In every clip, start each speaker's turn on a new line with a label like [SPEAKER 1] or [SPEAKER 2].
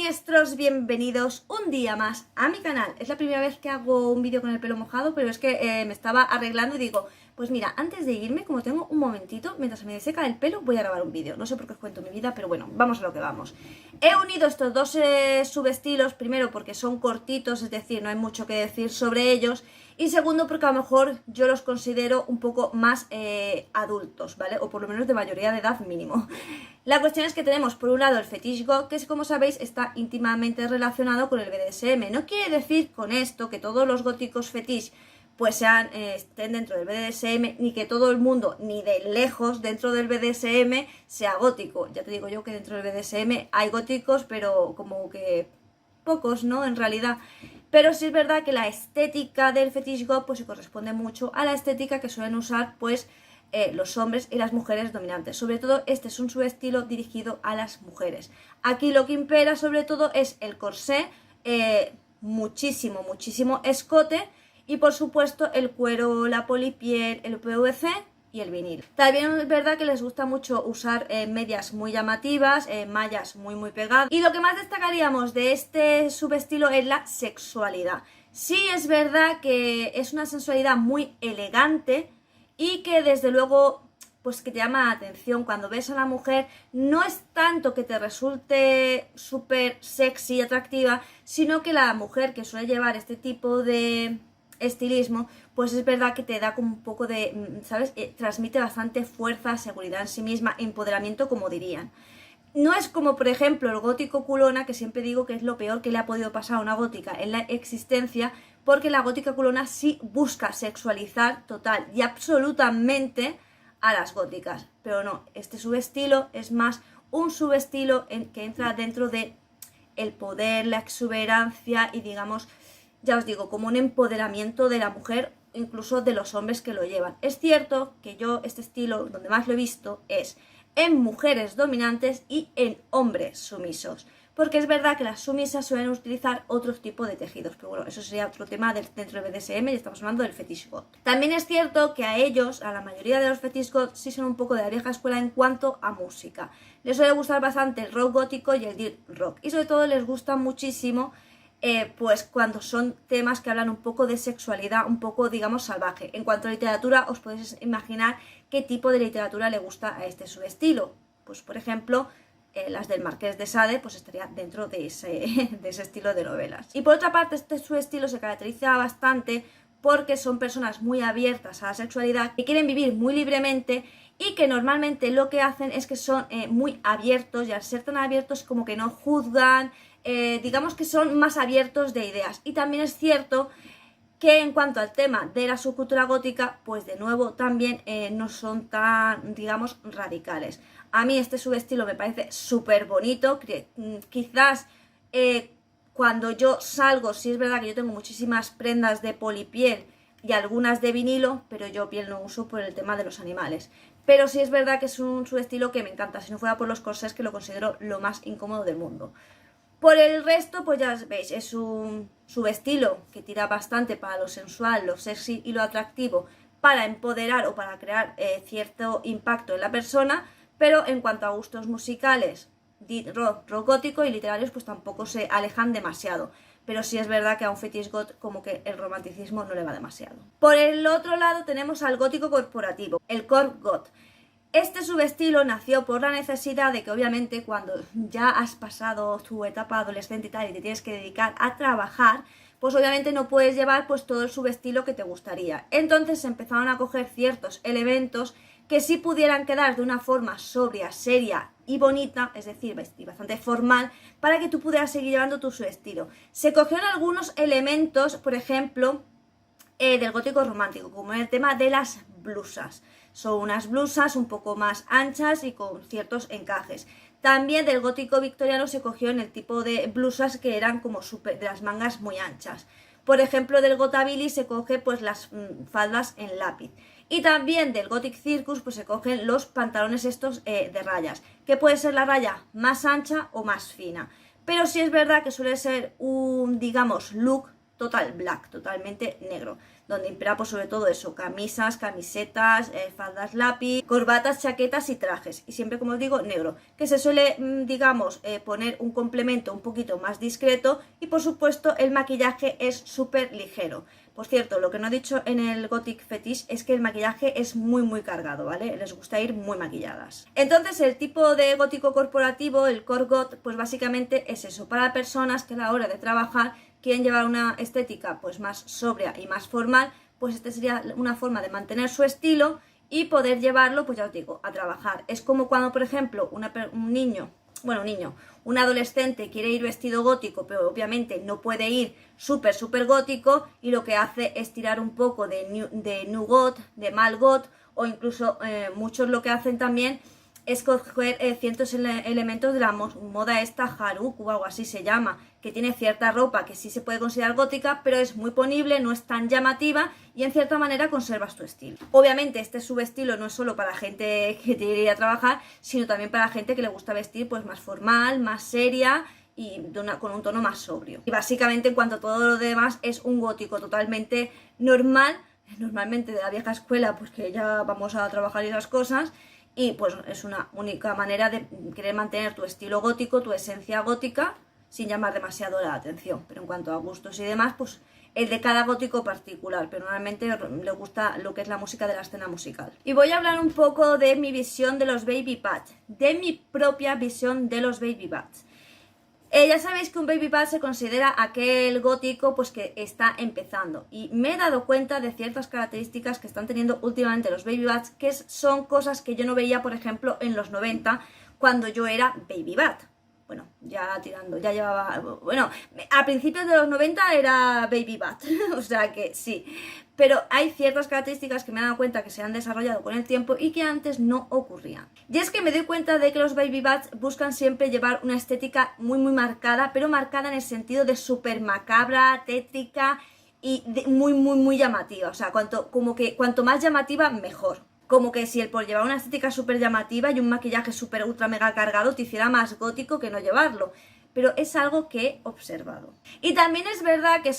[SPEAKER 1] siniestros, bienvenidos un día más a mi canal. Es la primera vez que hago un vídeo con el pelo mojado, pero es que me estaba arreglando y digo, pues mira, antes de irme, como tengo un momentito, mientras se me seca el pelo, voy a grabar un vídeo. No sé por qué os cuento mi vida, pero bueno, vamos a lo que vamos. He unido estos dos subestilos, primero porque son cortitos, es decir, no hay mucho que decir sobre ellos, y segundo porque a lo mejor yo los considero un poco más adultos, ¿vale? O por lo menos de mayoría de edad mínimo. La cuestión es que tenemos por un lado el fetish goth, que como sabéis está íntimamente relacionado con el BDSM. No quiere decir con esto que todos los góticos fetish pues estén dentro del BDSM, ni que todo el mundo, ni de lejos dentro del BDSM sea gótico. Ya te digo yo que dentro del BDSM hay góticos, pero como que pocos, ¿no? En realidad. Pero sí es verdad que la estética del fetish goth pues se corresponde mucho a la estética que suelen usar pues los hombres y las mujeres dominantes. Sobre todo este es un subestilo dirigido a las mujeres. Aquí lo que impera sobre todo es el corsé, muchísimo escote y por supuesto el cuero, la polipiel, el PVC y el vinil. También es verdad que les gusta mucho usar medias muy llamativas, mallas muy pegadas. Y lo que más destacaríamos de este subestilo es la sexualidad. Sí es verdad que es una sensualidad muy elegante y que desde luego pues que te llama la atención cuando ves a la mujer. No es tanto que te resulte súper sexy y atractiva, sino que la mujer que suele llevar este tipo de estilismo, pues es verdad que te da como un poco de, ¿sabes? Transmite bastante fuerza, seguridad en sí misma, empoderamiento, como dirían. No es como, por ejemplo, el gótico culona, que siempre digo que es lo peor que le ha podido pasar a una gótica en la existencia, porque la gótica culona sí busca sexualizar total y absolutamente a las góticas. Pero no, este subestilo es más un subestilo que entra dentro de el poder, la exuberancia y digamos, ya os digo, como un empoderamiento de la mujer, incluso de los hombres que lo llevan. Es cierto que yo este estilo, donde más lo he visto, es en mujeres dominantes y en hombres sumisos. Porque es verdad que las sumisas suelen utilizar otro tipo de tejidos. Pero bueno, eso sería otro tema dentro del BDSM y estamos hablando del fetish goth. También es cierto que a ellos, a la mayoría de los fetish goth, sí son un poco de la vieja escuela en cuanto a música. Les suele gustar bastante el rock gótico y el death rock. Y sobre todo les gusta muchísimo pues cuando son temas que hablan un poco de sexualidad, un poco, digamos, salvaje. En cuanto a literatura, os podéis imaginar qué tipo de literatura le gusta a este subestilo. Pues, por ejemplo, las del Marqués de Sade, pues estaría dentro de ese estilo de novelas. Y por otra parte, este subestilo se caracteriza bastante porque son personas muy abiertas a la sexualidad, que quieren vivir muy libremente y que normalmente lo que hacen es que son muy abiertos, y al ser tan abiertos como que no juzgan, digamos que son más abiertos de ideas. Y también es cierto que en cuanto al tema de la subcultura gótica, pues de nuevo también no son tan, digamos, radicales. A mí este subestilo me parece súper bonito, quizás cuando yo salgo, sí es verdad que yo tengo muchísimas prendas de polipiel y algunas de vinilo, pero yo piel no uso por el tema de los animales. Pero sí es verdad que es un subestilo que me encanta, si no fuera por los corsés, que lo considero lo más incómodo del mundo. Por el resto, pues ya veis, es un subestilo que tira bastante para lo sensual, lo sexy y lo atractivo, para empoderar o para crear cierto impacto en la persona, pero en cuanto a gustos musicales, rock gótico y literarios, pues tampoco se alejan demasiado. Pero sí es verdad que a un fetish goth como que el romanticismo no le va demasiado. Por el otro lado tenemos al gótico corporativo, el corp goth. Este subestilo nació por la necesidad de que obviamente cuando ya has pasado tu etapa adolescente y tal y te tienes que dedicar a trabajar, pues obviamente no puedes llevar pues todo el subestilo que te gustaría. Entonces se empezaron a coger ciertos elementos que sí pudieran quedar de una forma sobria, seria y bonita, es decir, y bastante formal, para que tú pudieras seguir llevando tu subestilo. Se cogieron algunos elementos, por ejemplo, del gótico romántico, como el tema de las blusas. Son unas blusas un poco más anchas y con ciertos encajes. También del gótico victoriano se cogió en el tipo de blusas que eran como de las mangas muy anchas. Por ejemplo, del Gotabilly se coge pues las faldas en lápiz. Y también del Gothic Circus pues se cogen los pantalones estos de rayas, que puede ser la raya más ancha o más fina. Pero sí es verdad que suele ser un, digamos, look total black, totalmente negro, donde impera pues sobre todo eso, camisas, camisetas, faldas lápiz, corbatas, chaquetas y trajes, y siempre, como os digo, negro, que se suele, digamos, poner un complemento un poquito más discreto, y por supuesto el maquillaje es súper ligero. Por cierto, lo que no he dicho en el Gothic Fetish es que el maquillaje es muy cargado, ¿vale? Les gusta ir muy maquilladas. Entonces, el tipo de gótico corporativo, el core goth, pues básicamente es eso, para personas que a la hora de trabajar quieren llevar una estética pues más sobria y más formal, pues esta sería una forma de mantener su estilo y poder llevarlo, pues ya os digo, a trabajar. Es como cuando, por ejemplo, un adolescente quiere ir vestido gótico, pero obviamente no puede ir súper gótico, y lo que hace es tirar un poco de new goth, de mal goth, o incluso muchos lo que hacen también es coger ciertos elementos de la moda esta Haruku o algo así se llama, que tiene cierta ropa que sí se puede considerar gótica, pero es muy ponible, no es tan llamativa y en cierta manera conservas tu estilo. Obviamente este subestilo no es solo para gente que tiene que ir a trabajar, sino también para gente que le gusta vestir pues más formal, más seria y con un tono más sobrio. Y básicamente en cuanto a todo lo demás es un gótico totalmente normal, normalmente de la vieja escuela, pues que ya vamos a trabajar y esas cosas. Y pues es una única manera de querer mantener tu estilo gótico, tu esencia gótica, sin llamar demasiado la atención. Pero en cuanto a gustos y demás, pues el de cada gótico particular, pero normalmente le gusta lo que es la música de la escena musical. Y voy a hablar un poco de mi visión de los baby bats, de mi propia visión de los baby bats. Ya sabéis que un baby bat se considera aquel gótico pues que está empezando, y me he dado cuenta de ciertas características que están teniendo últimamente los baby bats, que son cosas que yo no veía, por ejemplo, en los 90 cuando yo era baby bat. Bueno, ya tirando, ya llevaba... Bueno, a principios de los 90 era baby bat, o sea que sí. Pero hay ciertas características que me he dado cuenta que se han desarrollado con el tiempo y que antes no ocurrían. Y es que me doy cuenta de que los baby bats buscan siempre llevar una estética muy marcada, pero marcada en el sentido de súper macabra, tétrica y muy llamativa. O sea, cuanto más llamativa, mejor. Como que si el por llevar una estética súper llamativa y un maquillaje súper ultra mega cargado te hiciera más gótico que no llevarlo. Pero es algo que he observado. Y también es verdad que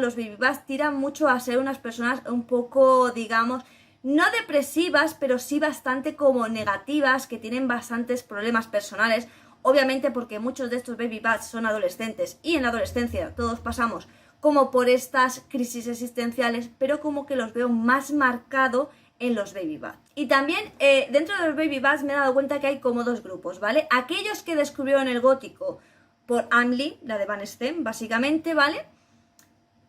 [SPEAKER 1] los baby bats tiran mucho a ser unas personas un poco, digamos, no depresivas, pero sí bastante como negativas, que tienen bastantes problemas personales. Obviamente porque muchos de estos baby bats son adolescentes, y en la adolescencia todos pasamos como por estas crisis existenciales, pero como que los veo más marcado en los baby bats. Y también dentro de los baby bats me he dado cuenta que hay como dos grupos, ¿vale? Aquellos que descubrieron el gótico por Amelie, la de Van Stem, básicamente, ¿vale?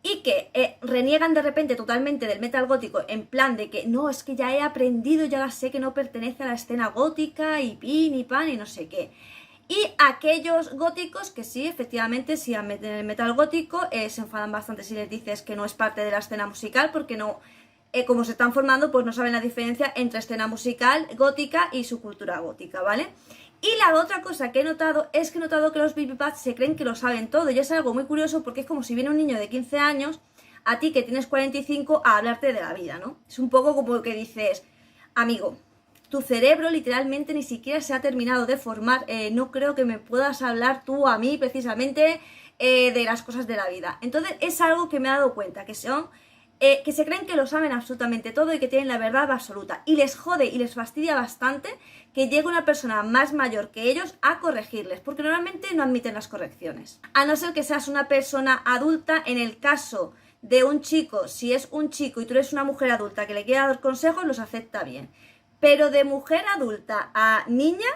[SPEAKER 1] Y que reniegan de repente totalmente del metal gótico, en plan de que no, es que ya he aprendido, ya sé que no pertenece a la escena gótica y pin y pan y no sé qué. Y aquellos góticos que sí, efectivamente, si meten el metal gótico, se enfadan bastante si les dices que no es parte de la escena musical, porque no... como se están formando, pues no saben la diferencia entre escena musical gótica y su cultura gótica, ¿vale? Y la otra cosa que he notado es que los baby bats se creen que lo saben todo, y es algo muy curioso porque es como si viene un niño de 15 años a ti que tienes 45 a hablarte de la vida, ¿no? Es un poco como que dices, amigo, tu cerebro literalmente ni siquiera se ha terminado de formar, no creo que me puedas hablar tú a mí precisamente de las cosas de la vida. Entonces es algo que me he dado cuenta, que se creen que lo saben absolutamente todo y que tienen la verdad absoluta, y les jode y les fastidia bastante que llegue una persona más mayor que ellos a corregirles, porque normalmente no admiten las correcciones, a no ser que seas una persona adulta. En el caso de un chico, si es un chico y tú eres una mujer adulta que le quiera dar consejos, los acepta bien, pero de mujer adulta a niña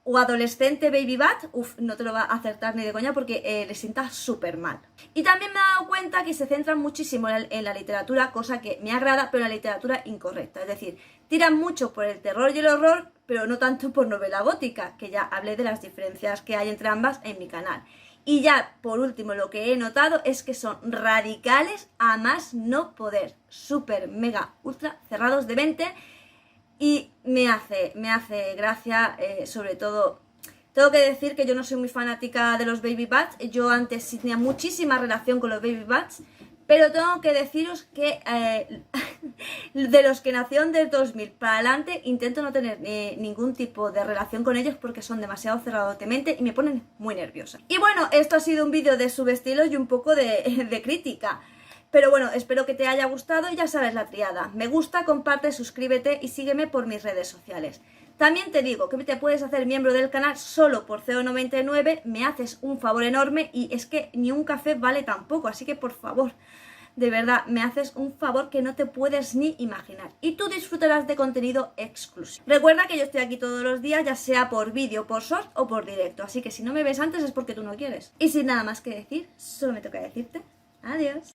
[SPEAKER 1] o adolescente baby bat, no te lo va a acertar ni de coña, porque le sienta súper mal. Y también me he dado cuenta que se centran muchísimo en la literatura, cosa que me agrada, pero la literatura incorrecta. Es decir, tiran mucho por el terror y el horror, pero no tanto por novela gótica, que ya hablé de las diferencias que hay entre ambas en mi canal. Y ya, por último, lo que he notado es que son radicales a más no poder, súper, mega, ultra cerrados de mente. Y me hace gracia, sobre todo, tengo que decir que yo no soy muy fanática de los baby bats. Yo antes sí tenía muchísima relación con los baby bats, Pero tengo que deciros que de los que nacieron del 2000 para adelante intento no tener ningún tipo de relación con ellos porque son demasiado cerrados de mente y me ponen muy nerviosa. Y bueno, esto ha sido un vídeo de subestilo y un poco de crítica. Pero bueno, espero que te haya gustado y ya sabes la triada. Me gusta, comparte, suscríbete y sígueme por mis redes sociales. También te digo que te puedes hacer miembro del canal solo por 0,99, me haces un favor enorme y es que ni un café vale tampoco, así que por favor, de verdad, me haces un favor que no te puedes ni imaginar y tú disfrutarás de contenido exclusivo. Recuerda que yo estoy aquí todos los días, ya sea por vídeo, por short o por directo, así que si no me ves antes es porque tú no quieres. Y sin nada más que decir, solo me toca decirte adiós.